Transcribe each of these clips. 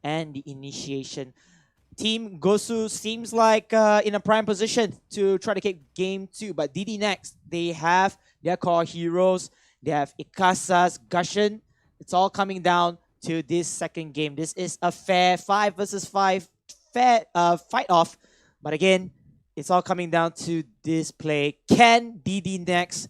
and the initiation. Team Gosu seems like in a prime position to try to get game 2, but Ddnex, they have their core heroes. They have Ikasa's Gushin. It's all coming down to this second game. This is a fair 5 versus 5 fair fight off. But again, it's all coming down to this play. Can Ddnex,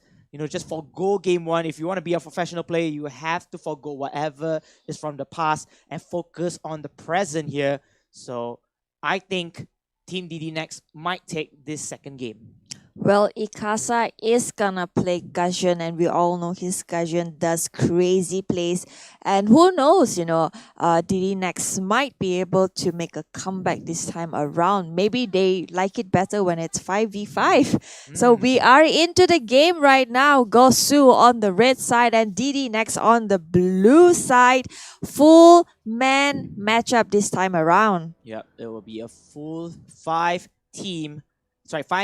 just forgo game 1? If you want to be a professional player, you have to forgo whatever is from the past and focus on the present here. So I think Team Ddnex might take this second game. Well, Ikasa is gonna play Gushin, and we all know his Gushin does crazy plays. And who knows, Ddnex might be able to make a comeback this time around. Maybe they like it better when it's 5v5. So we are into the game right now. Gosu on the red side and Ddnex on the blue side. Full man matchup this time around. Yep, it will be a full 5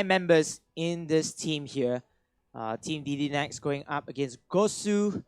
members in this team here. Team Ddnex going up against Gosu.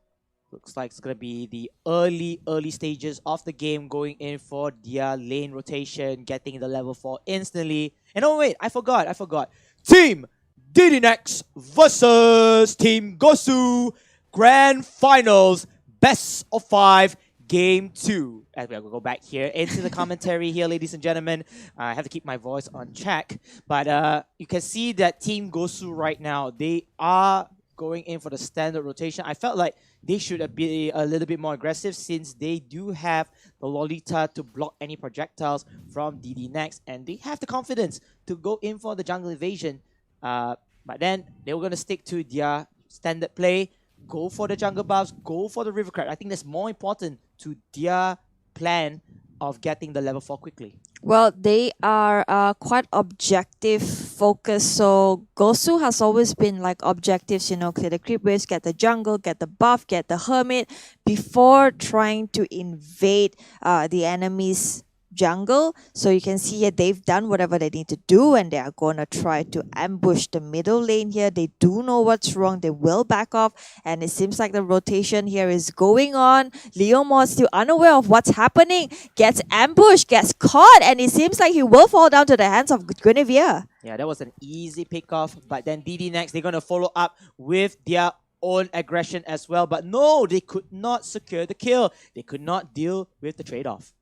Looks like it's going to be the early stages of the game, going in for their lane rotation, getting the level 4 instantly. And oh wait, I forgot. Team Ddnex versus Team Gosu. Grand Finals, best of 5. Game 2. As we go back here into the commentary here, ladies and gentlemen. I have to keep my voice on check. But you can see that Team Gosu right now, they are going in for the standard rotation. I felt like they should be a little bit more aggressive since they do have the Lolita to block any projectiles from Ddnex. And they have the confidence to go in for the jungle invasion. But then they were going to stick to their standard play. Go for the jungle buffs, go for the river crab. I think that's more important to their plan of getting the level 4 quickly. Well, they are quite objective focused. So Gosu has always been like objectives, clear the creep waves, get the jungle, get the buff, get the hermit before trying to invade the enemy's jungle. So you can see here they've done whatever they need to do, and they are going to try to ambush the middle lane here. They do know what's wrong. They will back off, and it seems like the rotation here is going on. Leomord still unaware of what's happening, gets ambushed, gets caught, and it seems like he will fall down to the hands of Guinevere. Yeah, that was an easy pick-off, but then Ddnex, they're going to follow up with their own aggression as well. But no, they could not secure the kill. They could not deal with the trade-off.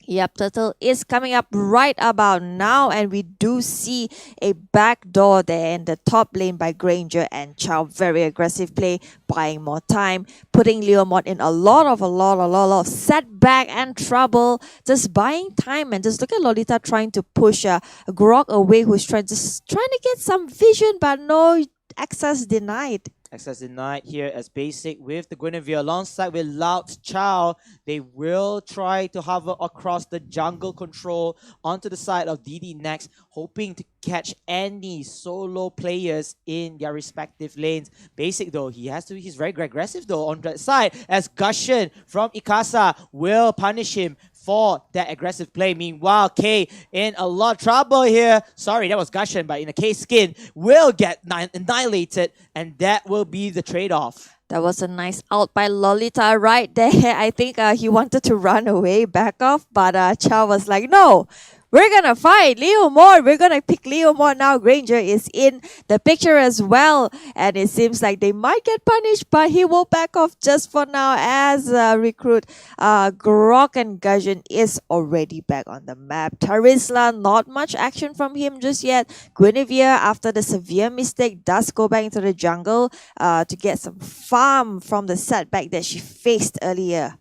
Yep, Turtle is coming up right about now, and we do see a backdoor there in the top lane by Granger and Chow. Very aggressive play, buying more time, putting Leomord in a lot of setback and trouble. Just buying time, and just look at Lolita trying to push Grog away, who's trying to get some vision, but no access denied. Access denied here as basic with the Guinevere alongside with Loud Chow. They will try to hover across the jungle control onto the side of Ddnex, hoping to catch any solo players in their respective lanes. Basic though, he's very aggressive though on that side, as Gushin from Ikasa will punish him for that aggressive play. Meanwhile, K in a lot of trouble here. Sorry, that was Gushin, but in a K skin will get annihilated, and that will be the trade-off. That was a nice out by Lolita right there. I think he wanted to run away, back off, but Chow was like, no, we're gonna fight Leomord. We're gonna pick Leomord now. Granger is in the picture as well, and it seems like they might get punished, but he will back off just for now as recruit Grog and Gushin is already back on the map. Tarisla, not much action from him just yet. Guinevere, after the severe mistake, does go back into the jungle to get some farm from the setback that she faced earlier.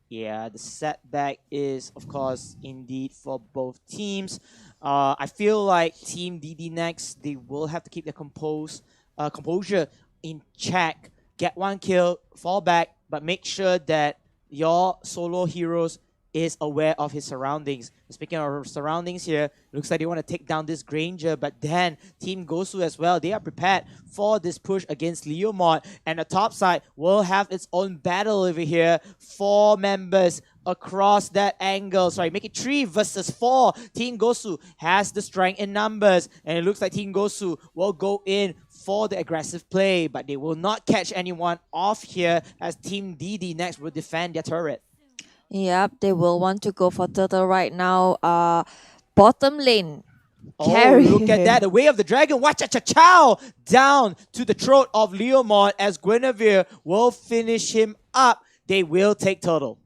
Yeah, the setback is, of course, indeed for both teams. I feel like Team Ddnex, they will have to keep their composure in check. Get one kill, fall back, but make sure that your solo heroes is aware of his surroundings. Speaking of surroundings here, looks like they want to take down this Granger, but then Team Gosu as well, they are prepared for this push against Leomord, and the top side will have its own battle over here. 4 members across that angle. Sorry, make it 3 versus 4. Team Gosu has the strength in numbers, and it looks like Team Gosu will go in for the aggressive play, but they will not catch anyone off here as Team Ddnex will defend their turret. Yep, they will want to go for turtle right now. Bottom lane. Oh, look at Carry. that. The way of the dragon. Watch cha cha chow down to the throat of Leomord as Guinevere will finish him up. They will take turtle.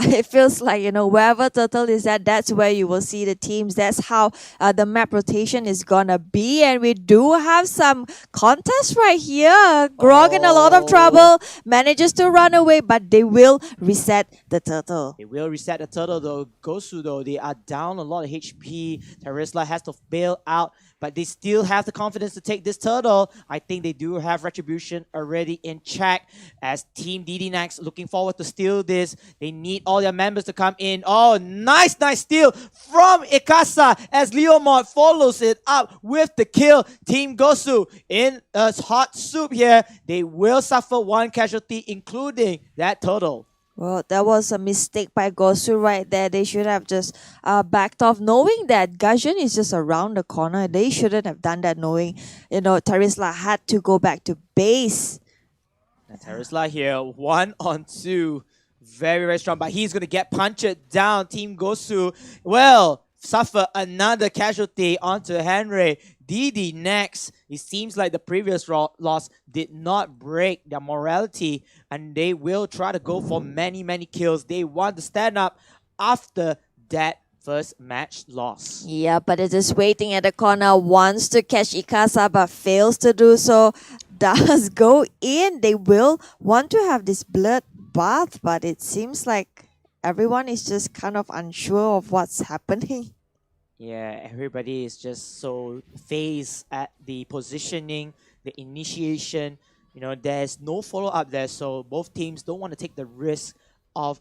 It feels like, wherever turtle is at, that's where you will see the teams. That's how the map rotation is gonna be. And we do have some contest right here. Grog in a lot of Oh, trouble, manages to run away, but they will reset the turtle. they will reset the turtle though. Gosu though, they are down a lot of HP. Terisla has to bail out, but they still have the confidence to take this turtle. I think they do have Retribution already in check as Team Ddnex looking forward to steal this. They need all their members to come in. Oh, nice steal from Ikasa as Leomord follows it up with the kill. Team Gosu in a hot soup here. They will suffer one casualty, including that turtle. Well, that was a mistake by Gosu right there. They should have just backed off, knowing that Gajan is just around the corner. They shouldn't have done that, knowing, Tarisla had to go back to base. And Terisla here, 1-on-2. Very, very strong, but he's going to get punched down. Team Gosu will suffer another casualty onto Henry. Ddnex, it seems like the previous loss did not break their morality, and they will try to go for many, many kills. They want to stand up after that first match loss. Yeah, but it is waiting at the corner, wants to catch Ikasa but fails to do so. Does go in. They will want to have this blood bath, but it seems like everyone is just kind of unsure of what's happening. Yeah, everybody is just so phased at the positioning, the initiation. There's no follow up there, so both teams don't want to take the risk of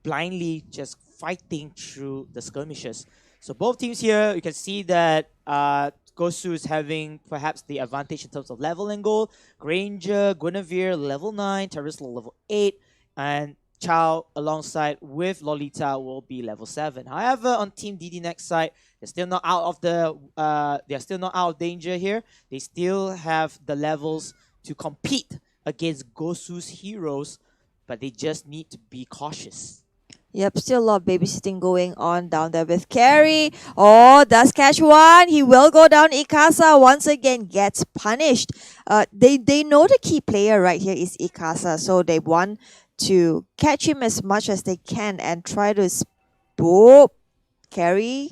blindly just fighting through the skirmishes. So both teams here, you can see that Gosu is having perhaps the advantage in terms of level and goal. Granger, Guinevere, level 9, Terisla, level 8, and Chow alongside with Lolita will be level 7. However, on Team Ddnex side, they're still not out of they're still not out of danger here. They still have the levels to compete against Gosu's heroes, but they just need to be cautious. Yep, still a lot of babysitting going on down there with Carry. Oh, does catch one. He will go down. Ikasa once again gets punished. They know the key player right here is Ikasa, so they want to catch him as much as they can and try to boop. Carry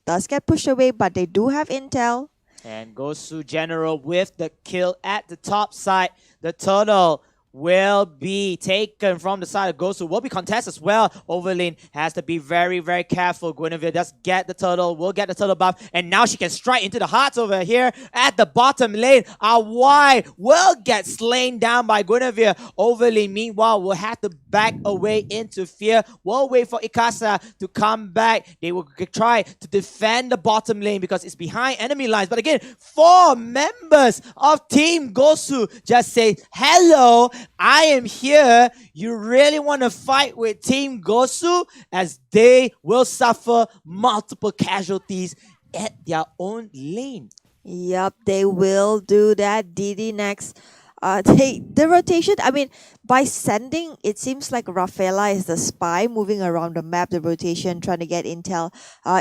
does get pushed away, but they do have intel. And Gosu General with the kill at the top side. The turtle will be taken from the side of Gosu. Will be contested as well. Overlane has to be very, very careful. Guinevere does get the turtle. Will get the turtle buff. And now she can strike into the hearts over here at the bottom lane. Y will get slain down by Guinevere. Overlane, meanwhile, will have to back away into fear. Will wait for Ikasa to come back. They will try to defend the bottom lane because it's behind enemy lines. But again, 4 members of Team Gosu just say, hello, I am here. You really want to fight with Team Gosu? As they will suffer multiple casualties at their own lane. Yep, they will do that. Ddnex. The rotation, I mean, by sending, it seems like Rafaela is the spy moving around the map, the rotation, trying to get intel,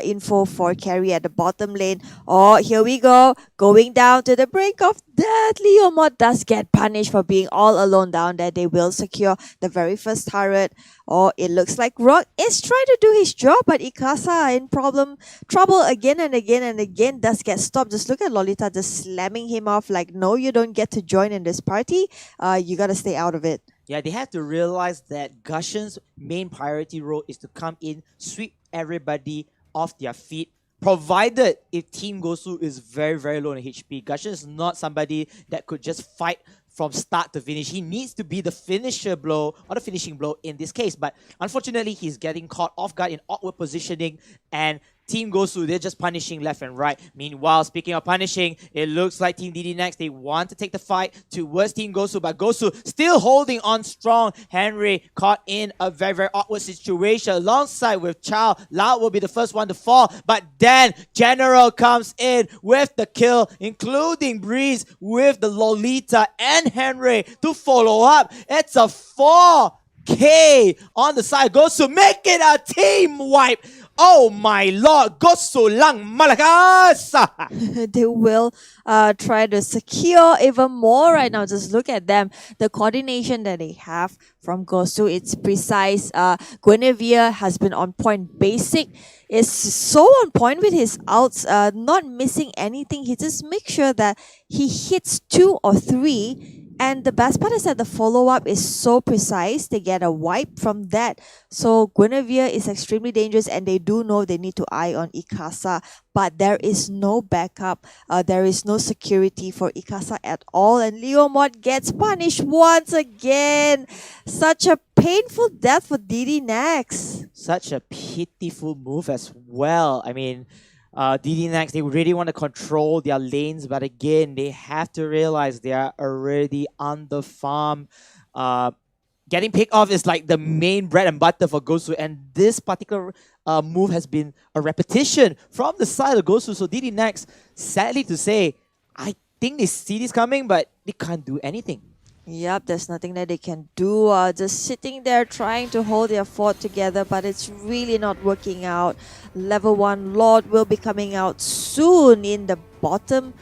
info for Carry at the bottom lane. Oh, here we go. Going down to the brink of death. Leomord does get punished for being all alone down there. They will secure the very first turret. Oh, it looks like Rock is trying to do his job, but Ikasa in trouble again and again and again does get stopped. Just look at Lolita just slamming him off like, no, you don't get to join in this party. You gotta stay out of it. Yeah, they have to realize that Gushen's main priority role is to come in, sweep everybody off their feet, provided if Team Gosu is very, very low in HP. Gushen is not somebody that could just fight from start to finish. He needs to be the finisher blow or the finishing blow in this case. But unfortunately, he's getting caught off guard in awkward positioning, and Team Gosu, they're just punishing left and right. Meanwhile, speaking of punishing, it looks like Team Ddnex, they want to take the fight towards Team Gosu, but Gosu still holding on strong. Henry caught in a very, very awkward situation alongside with Chow. Lao will be the first one to fall, but then General comes in with the kill, including Breeze with the Lolita and Henry to follow up. It's a 4 K on the side. Gosu make it a team wipe. Oh my lord, Gosu lang malakas. They will try to secure even more right now. Just look at them. The coordination that they have from Gosu, it's precise. Guinevere has been on point. Basic is so on point with his outs, not missing anything. He just makes sure that he hits 2 or 3. And the best part is that the follow-up is so precise. They get a wipe from that. So Guinevere is extremely dangerous, and they do know they need to eye on Ikasa. But there is no backup. There is no security for Ikasa at all. And Leomod gets punished once again. Such a painful death for Ddnex. Such a pitiful move as well. I mean, Ddnex, they really want to control their lanes, but again, they have to realize they are already on the farm. Getting picked off is like the main bread and butter for Gosu, and this particular move has been a repetition from the side of Gosu. So Ddnex, sadly to say, I think they see this coming, but they can't do anything. Yep, there's nothing that they can do. Just sitting there trying to hold their fort together, but it's really not working out. Level 1 Lord will be coming out soon in the bottom,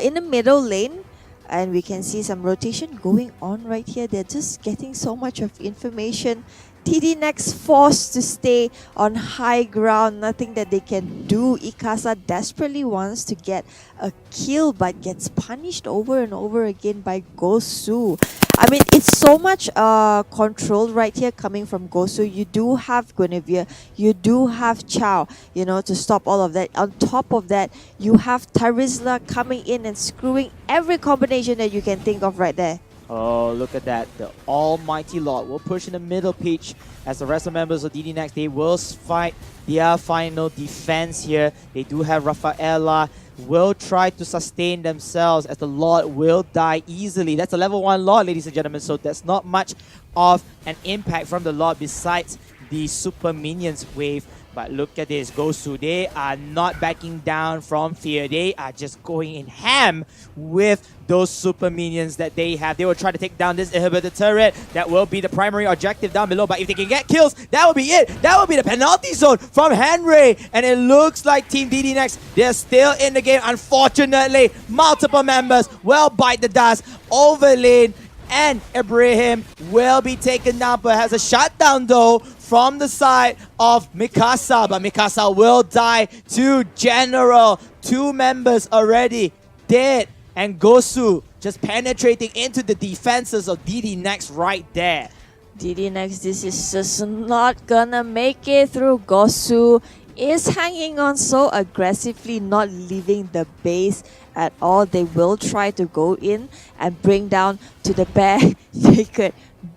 in the middle lane. And we can see some rotation going on right here. They're just getting so much of information. Ddnex forced to stay on high ground. Nothing that they can do. Ikasa desperately wants to get a kill, but gets punished over and over again by Gosu. I mean, it's so much control right here coming from Gosu. You do have Guinevere, you do have Chow, to stop all of that. On top of that, you have Tarizla coming in and screwing every combination that you can think of right there. Oh, look at that. The almighty Lord will push in the middle pitch as the rest of members of Ddnex, they will fight their final defense here. They do have Rafaela, will try to sustain themselves as the Lord will die easily. That's a level 1 Lord, ladies and gentlemen, so there's not much of an impact from the Lord besides the super minions wave. But look at this, Gosu, they are not backing down from fear. They are just going in ham with those super minions that they have. They will try to take down this inhibitor turret. That will be the primary objective down below. But if they can get kills, that will be it. That will be the penalty zone from Henry. And it looks like Team Ddnex, they're still in the game. Unfortunately, multiple members will bite the dust. Overlane and Ibrahim will be taken down, but has a shutdown though from the side of Mikasa. But Mikasa will die to General. 2 members already dead. And Gosu just penetrating into the defenses of Ddnex right there. Ddnex, this is just not gonna make it through. Gosu is hanging on so aggressively, not leaving the base at all. They will try to go in and bring down to the bare naked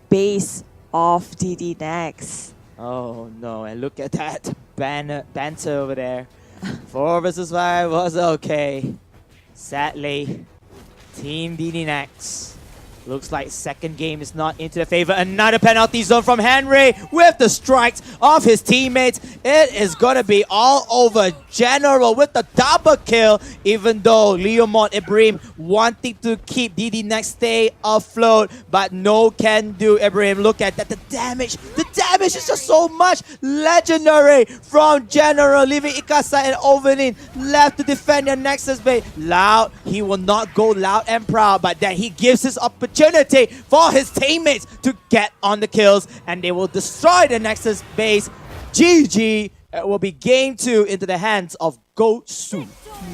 base of Ddnex. Oh no, and look at that banter over there. 4 versus 5 was okay. Sadly, Team Ddnex looks like second game is not into the favor. Another penalty zone from Henry with the strikes of his teammates. It is going to be all over General with the double kill, even though Leomont Ibrahim wanting to keep Ddnex stay afloat, but no can do. Ibrahim, look at that. The damage is just so much. Legendary from General, leaving Ikasa and Overlin left to defend your Nexus base. Loud, he will not go loud and proud, but then he gives his opportunity for his teammates to get on the kills, and they will destroy the Nexus base. GG. It will be game 2 into the hands of Gosu.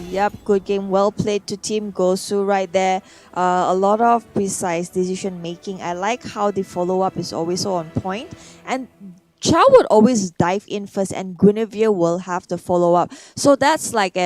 Yep, good game. Well played to Team Gosu right there. A lot of precise decision making. I like how the follow-up is always so on point. And Chow would always dive in first, and Guinevere will have the follow-up. So that's like a